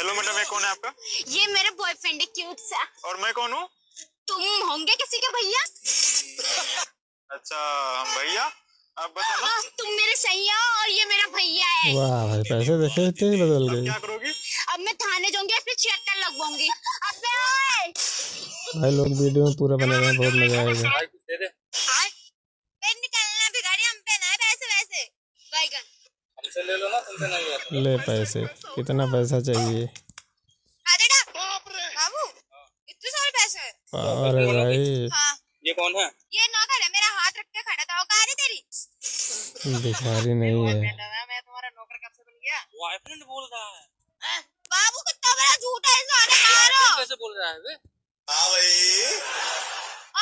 Hello madam, ये कौन है आपका? ये मेरा बॉयफ्रेंड है, क्यूट सा। और मैं कौन हूँ? तुम होंगे किसी के भैया। अच्छा, हम भैया। आप बताओ। तुम मेरे सैया और ये मेरा भैया है। वाह भाई, पैसे देखे इतने ही बदल अब गई। क्या करोगी? अब मैं थाने जाऊंगी, इसमें 76 लगवाऊंगी। अबे ओए! भाई लोग वीडियो में पूरा बने हैं, बहुत मजा आएगा। भाई कुछ दे दे। पेन निकालना भिखारी, हम पे ना है पैसे वैसे। बैगन हमसे ले लो ना, तुमसे नहीं है। ले पैसे, कितना पैसा चाहिए? बाबू इतने सारे पैसे। पावर है भाई। हाँ, ये कौन है? ये नौकर है, मेरा हाथ रख के खड़ा था। औकात है तेरी? भिखारी नहीं है। मैं तुम्हारा नौकर कब से बन गया? बॉयफ्रेंड बोल रहा है। बाबू कितना बड़ा झूठ है इंसान है। मारो। कैसे बोल रहा है बे? हाँ भाई।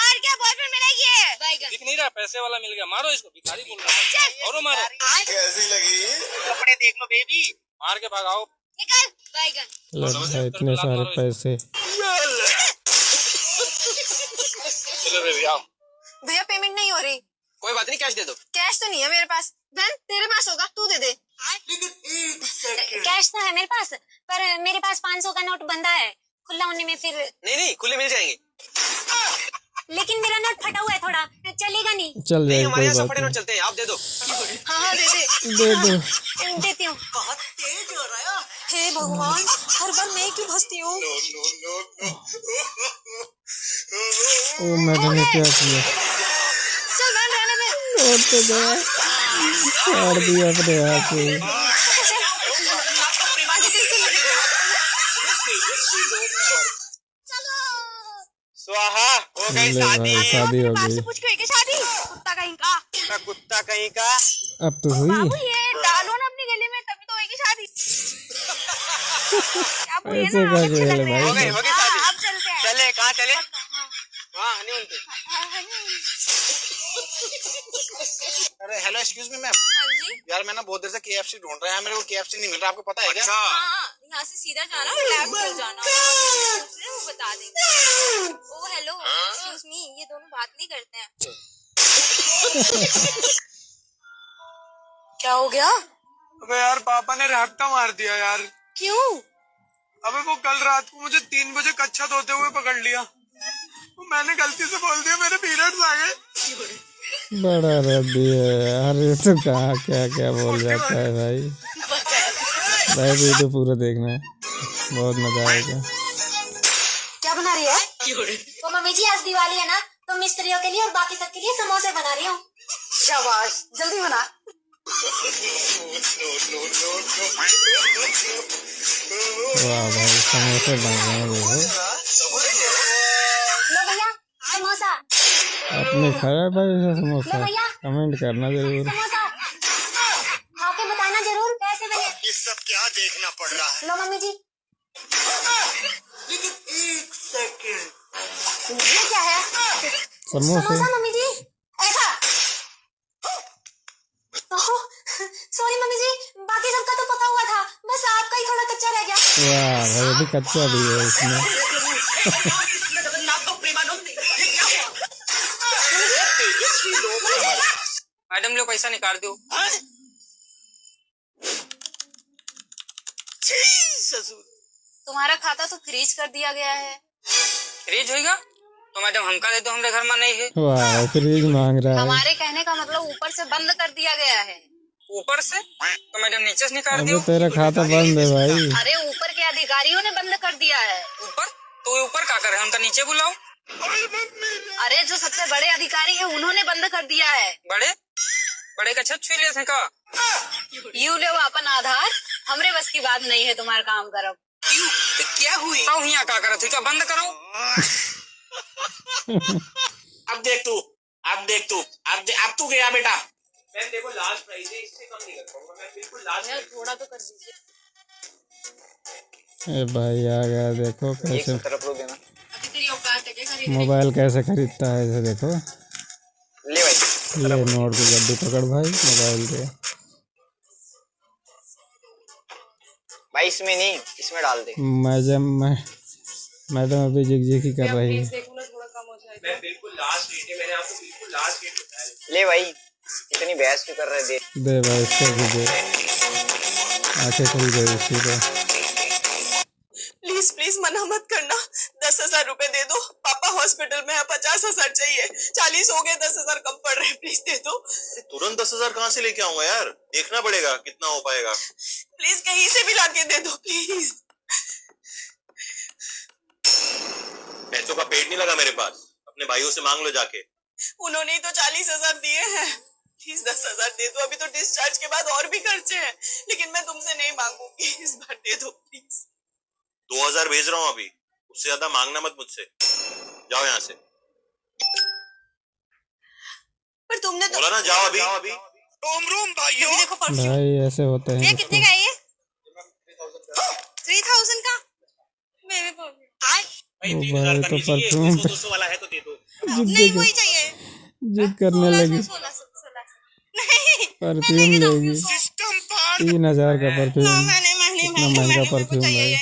और क्या बॉयफ्रेंड मेरा ये है? बैगन दिख नहीं रहा, पैसे वाला मिल गया। मारो इसको, भिखारी बोल रहा है। और मारो। कैसी लगी? कपड़े देख लो बेबी, मार के भगाओ। निकल बैगन। ले भाई, इतने सारे पैसे। चलो बेबी आओ। भैया पेमेंट नहीं हो रही। कोई बात नहीं, कैश दे दो। कैश तो नहीं है मेरे पास। धन तेरे पास होगा, तू दे दे। कैश तो है मेरे पास, पर मेरे पास 500 का नोट बंधा है। खुला होने में फिर। नहीं, खुले मिल जाएंगे। लेकिन मेरा नोट फटा हुआ है थोड़ा, चलेगा नहीं। चल जाएगा, हमारे कोई यहाँ बात फटे नोट नहीं। चलते हैं, आप दे दो। हाँ दे दे। दे दो। देती हूँ। बहुत तेज हो रहा है। हे भगवान, हर बार मैं क्यों फंसती हूँ? ओ मैडम ने क्या किया? चल बहन रहने दे। और तो गया, छोड़ दिया अपने हाथ से। स्वाहा हो गई ले शादी। भाई, शादी हो बाप गई। से पूछ के हुई क्या शादी? कुत्ता कहीं का। कुत्ता कहीं का। अब तो हुई। बाबू ये डालो ना अपने गले में, तभी तो होगी शादी। बाबू ये ऐसे ना क्या आप अच्छे खेल लग रहे हैं। भाई? हो गई हाँ, शादी। अब चलते हैं। चले, कहाँ चले? वहाँ हनीमून पे। अरे हेलो, एक्सक्यूज मी मैम। हाँ जी। यार मैं ना बहुत देर से KFC ढूंढ रहा है, मेरे को KFC नहीं मिल रहा, आपको पता है क्या? हाँ, यहाँ से सीधा जाना और लेफ्ट हो जाना। वो बता देंगे। ओ हेलो, एक्सक्यूज मी, ये दोनों बात नहीं करते हैं। क्या हो गया? अबे यार, पापा ने रैप्टा मार दिया यार। क्यों? अबे वो कल रात को मुझे 3 बजे कच्छा धोते हुए पकड़ लिया। वो मैंने गलती से बोल दिया मेरे पीरियड्स आ गए। बड़ा रद्दी है यार, ये तो कहाँ क्या क्या बोल जाता है भाई। भाई वीडियो पूरा देखना, बहुत मजा आएगा। क्या बना रही है? तो मम्मी जी आज दिवाली है ना, तो मिस्त्रियों के लिए और बाकी सबके लिए समोसे बना रही हूँ। शाबाश, जल्दी बना। वाह भाई, समोसे बन रहे हैं देखो। लो भैया समोसा। आपने खाया भाई ऐसा समोसा? लो भैया। कमेंट करना जरूर। समोसा खा के बताना जरूर कैसे बने। ये सब क्या देखना पड़ रहा है? लो मम्मी जी। लेकिन 1 सेकंड। ये क्या है? समोसे। समोसा मम्मी जी, ऐसा। सॉरी मम्मी जी, बाकी सबका तो पका हुआ था, बस आपका ही थोड़ा कच्चा रह गया। वाह भाई, अभी कच्चा भी है इसमें। मैडम लो पैसा निकाल दो। तुम्हारा खाता तो फ्रीज कर दिया गया है। फ्रीज होगा तो मैडम हमका दे दो, हमारे घर में नहीं है। वाह, फ्रीज मांग रहा है। हमारे कहने का मतलब ऊपर से बंद कर दिया गया है। ऊपर से तो मैडम नीचे से निकाल अबे दो। तेरा खाता बंद है भाई। अरे ऊपर के अधिकारियों ने बंद कर दिया है। ऊपर तो ऊपर क्या करे, हमका नीचे बुलाओ। अरे जो सबसे बड़े अधिकारी है उन्होंने बंद कर दिया है। बड़े बड़े का छत छुई ले थे का? यू ले अपन आधार, हमरे बस की बात नहीं है तुम्हारा काम करब। तो क्या हुई? यहाँ क्या करे थे, क्या बंद करो? अब देख तू, अब तू गया बेटा। मैम देखो लास्ट प्राइस है, इससे कम नहीं कर पाऊंगा मैं, बिल्कुल लास्ट। थोड़ा तो कर दीजिए। ए भाई आ गया, देखो कैसे तरफ रो देना। अभी तेरी औकात है क्या खरीदने? मोबाइल कैसे खरीदता है इसे देखो। ले भाई, ले नोट की गड्डी पकड़ भाई मोबाइल के। भाई इसमें नहीं, इसमें डाल दे। मैडम अभी जिग ही कर रही है। मैं बिल्कुल लास्ट रेट है, मैंने आपको बिल्कुल लास्ट रेट बताया। ले भाई, इतनी बहस क्यों कर रहे? दे भाई इसको भी दे, आंखें खुल गई इसकी तो। 10,000 रुपए दे दो, पापा हॉस्पिटल में है, 50,000 चाहिए, 40 हो गए, 10,000 कम पड़ रहे, प्लीज दे दो। तुरंत 10,000 कहाँ से लेके आऊंगा यार, देखना पड़ेगा कितना हो पाएगा। प्लीज कहीं से भी लाके दे दो प्लीज। पैसों का पेट नहीं लगा मेरे पास, अपने भाइयों से मांग लो जाके। उन्होंने ही तो 40,000 दिए हैं, प्लीज 10,000 दे दो। अभी तो डिस्चार्ज के बाद और भी खर्चे हैं, लेकिन मैं तुमसे नहीं मांगूंगी, इस बार दे दो प्लीज। 2,000 भेज रहा हूँ अभी, उससे ज्यादा मांगना मत मुझसे, जाओ यहाँ से। पर तुमने तो बोला ना जाओ अभी। रोम रोम भाइयों। देखो परफ्यूम भाई ऐसे होते हैं ये दोस्तों। कितने का है ये? 3,000 का? मेरे को ओ भाई तो परफ्यूम पे 200 वाला है तो दे दो। नहीं, वही चाहिए। जिद करने लगी, 1600 नहीं, परफ्यूम लेगी। सिस्टम पार 3,000 का परफ्यूम, मैंने इतना महंगा परफ्यूम भाई।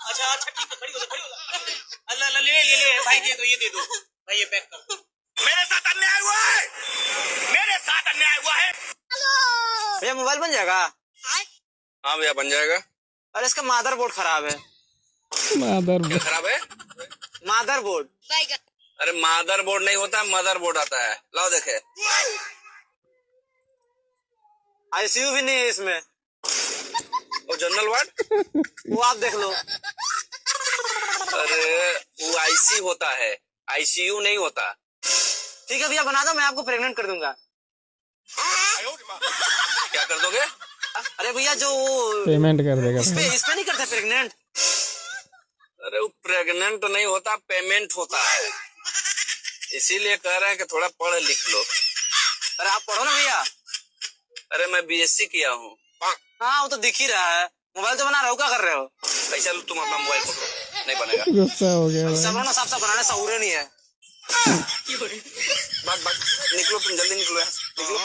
अच्छा ठीक है, खड़ी हो जा। अल्लाह अल्लाह ले भाई, दे दो, ये दे दो भाई, ये पैक कर दो। मेरे साथ अन्याय हुआ है, मेरे साथ अन्याय हुआ है। भैया मोबाइल बन जाएगा? हाँ भैया बन जाएगा। अरे इसका मदरबोर्ड खराब है। मदरबोर्ड खराब है? मदरबोर्ड। अरे मदरबोर्ड नहीं होता, मदरबोर्ड आता है। लाओ देखे। आईसीयू भी नहीं है इसमें, वो जनरल वार्ड वो आप देख लो। अरे वो आईसी होता है, आईसीयू नहीं होता। ठीक है भैया बना दो, मैं आपको प्रेग्नेंट कर दूंगा। क्या कर दोगे? अरे भैया जो पेमेंट कर देगा इस पे नहीं करते प्रेग्नेंट। अरे वो प्रेग्नेंट नहीं होता, पेमेंट होता है, इसीलिए कह रहे हैं कि थोड़ा पढ़ लिख लो। अरे आप पढ़ो ना भैया। अरे मैं बीएससी किया हूँ। हाँ वो तो दिख ही रहा है, मोबाइल तो बना रहे हो, क्या कर रहे हो? पैसा लो, तुम अपना मोबाइल पकड़ो, नहीं बनेगा। गुस्सा हो गया भाई। सब ना साफ बनाने सहूरे नहीं है। भाग भाग निकलो, तुम जल्दी निकलो यहाँ, निकलो।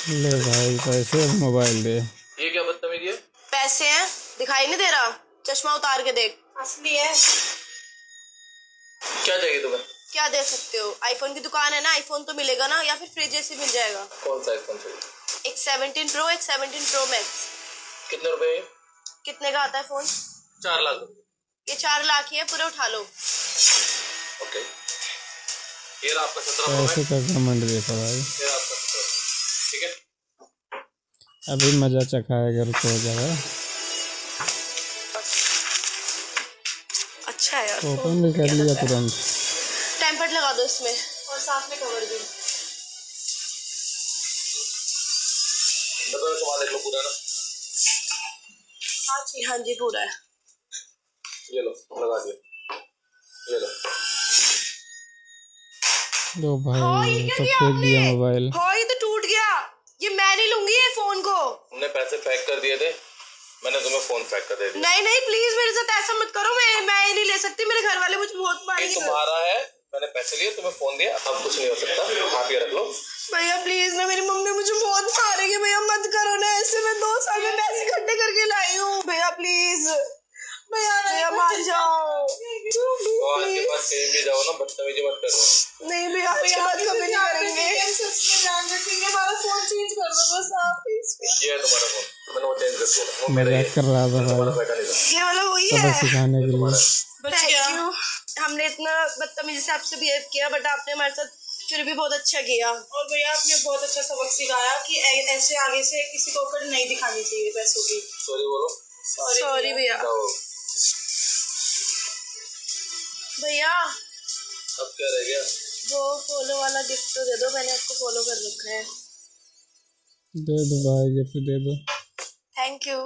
ले भाई पैसे, मोबाइल दे। ये क्या बदतमीजी है? पैसे हैं, दिखाई नहीं दे रहा? चश्मा उतार के देख, असली है। क्या चाहिए तुम्हें? क्या दे सकते हो? आईफोन की दुकान है ना, आईफोन तो मिलेगा ना, या फिर फ्रिज जैसे मिल जाएगा। कौन सा आईफोन चाहिए? एक 17 प्रो, एक 17 प्रो मैक्स। कितने रुपए? कितने का आता है फोन? 4 लाख। ये 4 लाख ही है, पूरे उठा लो। ओके, ये रहा आपका 17 प्रो पैसे का घमंड देखो भाई। ये रहा आपका 17, ठीक है? अभी मजा चखाएगा, रुको हो जाएगा। अच्छा है यार, ओपन भी कर लिया तुरंत। टेम्पर्ड लगा दो इसमें, और साथ में कवर भी। कमाल देख लो पूरा ना। हाँ जी पूरा है। ये लो लगा दिया, ये लो। लो भाई तो फेंक दिया मोबाइल। हाँ ये तो टूट गया, ये मैं नहीं लूंगी ये फोन को। तुमने पैसे फेंक कर दिए थे, मैंने तुम्हें फोन फेंक कर दे दिया। नहीं नहीं प्लीज मेरे साथ ऐसा मत करो, मैं ये नहीं ले सकती, मेरे घर वाले मुझे बहुत मारेंगे। तुम्हारा है, मैंने पैसे लिए, तुम्हें फोन दिया, अब कुछ नहीं हो सकता, आप ये रख लो। भैया प्लीज ना, मेरी मम्मी मुझे बहुत मारेगी, भैया मत करो ना ऐसे, मैं 2 साल में पैसे इकट्ठे करके लाई हूँ, भैया प्लीज, भैया मान जाओ। के पास सेम भी जाओ ना, बदतमीजी मत करो। नहीं भैया अच्छी बात कभी नहीं करेंगे। हमारा फोन चेंज कर दो बस आप प्लीज। ये है तुम्हारा फोन, मैंने वो चेंज कर दिया। मजाक कर रहा था भाई, बैठा नहीं था। ये वाला वही सबक है। सिखाने के लिए। थैंक यू, हमने इतना बदतमीजी से आपसे बिहेव किया, बट आपने हमारे साथ फिर भी बहुत अच्छा किया। और भैया आपने बहुत अच्छा सबक सिखाया कि ऐसे आगे से किसी को औकात नहीं दिखानी चाहिए पैसों की। सॉरी बोलो। सॉरी भैया। भैया अब क्या रह गया? वो फॉलो वाला गिफ्ट तो दे दो, मैंने आपको फॉलो कर रखा है। दे दो भाई, गिफ्ट दे दो। Thank you.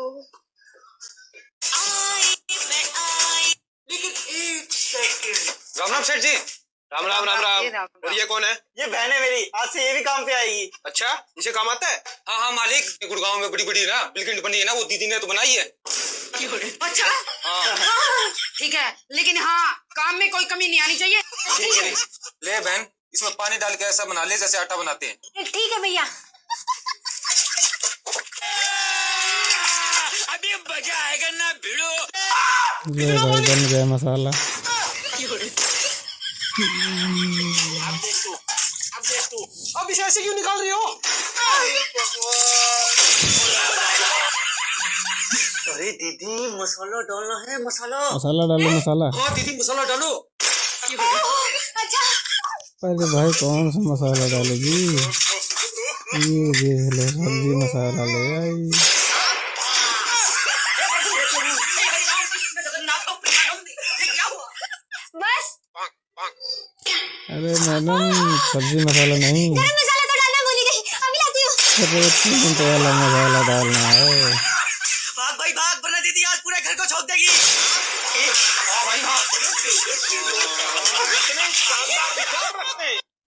लेकिन एक सेकंड, राम राम सेठ जी। राम राम राम राम। और ये कौन है? ये बहन है मेरी, आज से ये भी काम पे आएगी। अच्छा, इसे काम आता है? हाँ हाँ मालिक, गुड़गांव में बड़ी बड़ी ना बिल्डिंग बनी है ना, वो दीदी ने तो बनाई है। अच्छा हाँ ठीक है, लेकिन हाँ काम में कोई कमी नहीं आनी चाहिए। ठीक है। ले बहन, इसमें पानी डाल के ऐसा बना ले जैसे आटा बनाते हैं। ठीक है भैया। अभी मजा आएगा ना भिड़ो। ये भाई बन गया मसाला। अब इसे ऐसे क्यों निकाल रही हो? अरे दीदी मसाला डालना है मसाला। मसाला डालो मसाला। हाँ दीदी मसाला डालो। अच्छा अरे भाई कौन सा मसाला डालेगी? ये देख लो सब्जी मसाला ले आई। बस अरे मैडम सब्जी मसाला नहीं, गरम मसाला तो डालना भूल गई, अभी लाती हूँ। रेस्टोरेंट वाला मसाला डालना है। भाग भाई भाग, वरना दीदी आज पूरे घर को छोड़ देगी। इतने शानदार विचार रखते हैं।